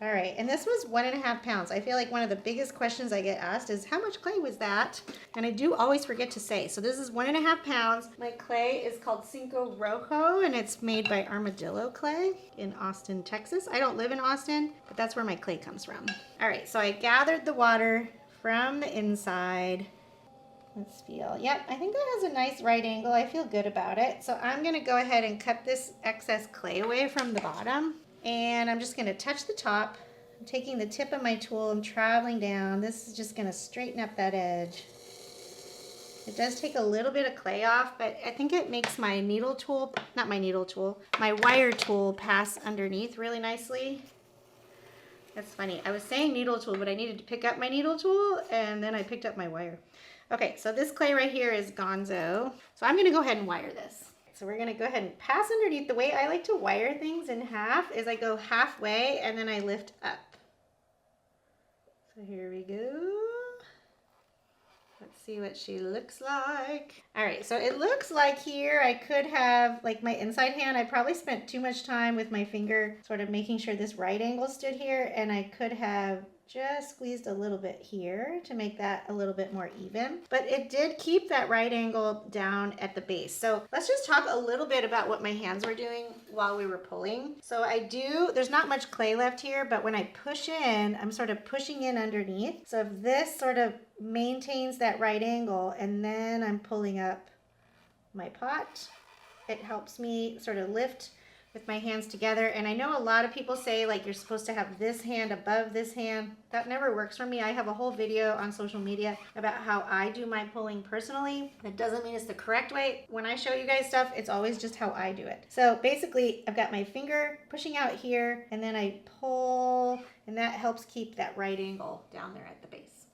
All right, and this was 1.5 pounds. I feel like one of the biggest questions I get asked is how much clay was that? And I do always forget to say. So this is 1.5 pounds. My clay is called Cinco Rojo, and it's made by Armadillo Clay in Austin, Texas. I don't live in Austin, but that's where my clay comes from. All right, so I gathered the water from the inside. Let's feel. Yep, I think that has a nice right angle. I feel good about it. So I'm gonna go ahead and cut this excess clay away from the bottom. And I'm just gonna touch the top. I'm taking the tip of my tool and traveling down. This is just gonna straighten up that edge. It does take a little bit of clay off, but I think it makes my needle tool, not my needle tool, my wire tool pass underneath really nicely. That's funny. I was saying needle tool, but I needed to pick up my needle tool, and then I picked up my wire. Okay, so this clay right here is Gonzo. So I'm gonna go ahead and wire this. So we're gonna go ahead and pass underneath. The way I like to wire things in half is I go halfway and then I lift up. So here we go. Let's see what she looks like. All right, so it looks like here I could have, like my inside hand, I probably spent too much time with my finger sort of making sure this right angle stood here, and I could have just squeezed a little bit here to make that a little bit more even. But it did keep that right angle down at the base. So let's just talk a little bit about what my hands were doing while we were pulling. So there's not much clay left here, but when I push in, I'm sort of pushing in underneath. So if this sort of maintains that right angle, and then I'm pulling up my pot, it helps me sort of lift with my hands together. And I know a lot of people say like you're supposed to have this hand above this hand. That never works for me. I have a whole video on social media about how I do my pulling personally. That doesn't mean it's the correct way. When I show you guys stuff, it's always just how I do it. So basically I've got my finger pushing out here, and then I pull, and that helps keep that right angle down there at the base.